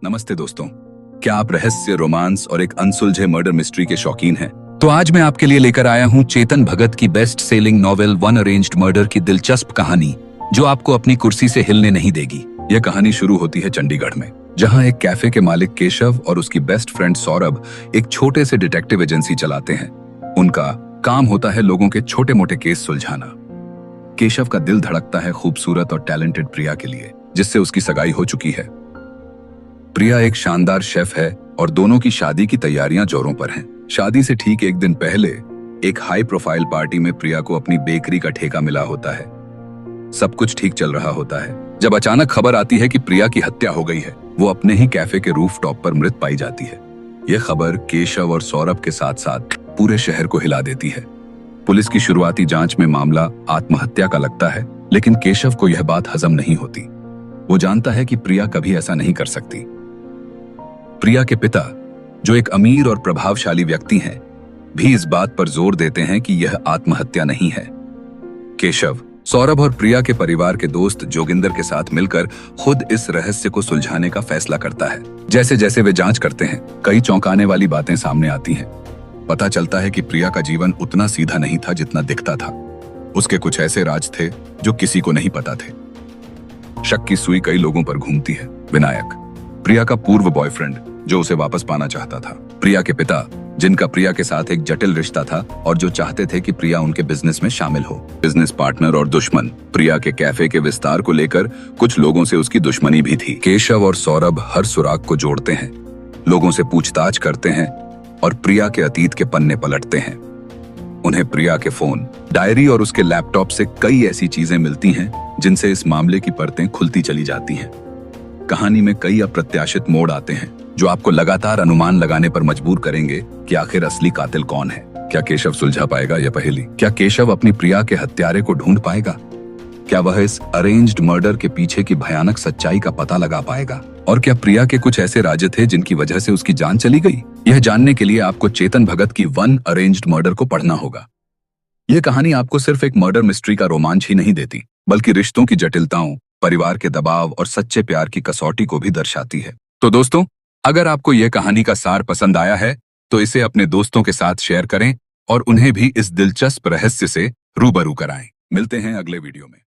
नमस्ते दोस्तों, क्या आप रहस्य, रोमांस और एक अनसुलझे मर्डर मिस्ट्री के शौकीन हैं? तो आज मैं आपके लिए लेकर आया हूं चेतन भगत की best selling novel one arranged murder की दिलचस्प कहानी, जो आपको अपनी कुर्सी से हिलने नहीं देगी। यह कहानी शुरू होती है चंडीगढ़ में, जहां एक कैफे के मालिक केशव और उसकी बेस्ट फ्रेंड सौरभ एक छोटे से डिटेक्टिव एजेंसी चलाते हैं। उनका काम होता है लोगों के छोटे मोटे केस सुलझाना। केशव का दिल धड़कता है खूबसूरत और टैलेंटेड प्रिया के लिए, जिससे उसकी सगाई हो चुकी है। प्रिया एक शानदार शेफ है और दोनों की शादी की तैयारियां जोरों पर हैं। शादी से ठीक एक दिन पहले एक हाई प्रोफाइल पार्टी में प्रिया को अपनी बेकरी का ठेका मिला होता है। सब कुछ ठीक चल रहा होता है जब अचानक खबर आती है कि प्रिया की हत्या हो गई है। वो अपने ही कैफे के रूफटॉप पर मृत पाई जाती है। यह खबर केशव और सौरभ के साथ साथ पूरे शहर को हिला देती है। पुलिस की शुरुआती जांच में मामला आत्महत्या का लगता है, लेकिन केशव को यह बात हजम नहीं होती। वो जानता है कि प्रिया कभी ऐसा नहीं कर सकती। प्रिया के पिता, जो एक अमीर और प्रभावशाली व्यक्ति हैं, भी इस बात पर जोर देते हैं कि यह आत्महत्या नहीं है। केशव, सौरभ और प्रिया के परिवार के दोस्त जोगिंदर के साथ मिलकर खुद इस रहस्य को सुलझाने का फैसला करता है। जैसे जैसे वे जांच करते हैं, कई चौंकाने वाली बातें सामने आती हैं। पता चलता है कि प्रिया का जीवन उतना सीधा नहीं था जितना दिखता था। उसके कुछ ऐसे राज थे जो किसी को नहीं पता थे। शक की सुई कई लोगों पर घूमती है। विनायक, प्रिया का पूर्व बॉयफ्रेंड, जो उसे वापस पाना चाहता था। प्रिया के पिता, जिनका प्रिया के साथ एक जटिल रिश्ता था और जो चाहते थे कि प्रिया उनके बिजनेस में शामिल हो। बिजनेस पार्टनर और दुश्मन, प्रिया के कैफे के विस्तार को लेकर कुछ लोगों से उसकी दुश्मनी भी थी। केशव और सौरभ हर सुराग को जोड़ते हैं, लोगों से पूछताछ करते हैं और प्रिया के अतीत के पन्ने पलटते हैं। उन्हें प्रिया के फोन, डायरी और उसके लैपटॉप से कई ऐसी चीजें मिलती हैं जिनसे इस मामले की परतें खुलती चली जाती हैं। कहानी में कई अप्रत्याशित मोड़ आते हैं जो आपको लगातार अनुमान लगाने पर मजबूर करेंगे कि आखिर असली कातिल कौन है। क्या केशव सुलझा पाएगा यह पहेली? क्या केशव अपनी प्रिया के हत्यारे को ढूंढ पाएगा? क्या वह इस अरेंज्ड मर्डर के पीछे की भयानक सच्चाई का पता लगा पाएगा? और क्या प्रिया के कुछ ऐसे राज थे जिनकी वजह से उसकी जान चली गई? यह जानने के लिए आपको चेतन भगत की वन अरेंज्ड मर्डर को पढ़ना होगा। यह कहानी आपको सिर्फ एक मर्डर मिस्ट्री का रोमांच ही नहीं देती, बल्कि रिश्तों की जटिलताओं, परिवार के दबाव और सच्चे प्यार की कसौटी को भी दर्शाती है। तो दोस्तों, अगर आपको यह कहानी का सार पसंद आया है तो इसे अपने दोस्तों के साथ शेयर करें और उन्हें भी इस दिलचस्प रहस्य से रूबरू कराएं। मिलते हैं अगले वीडियो में।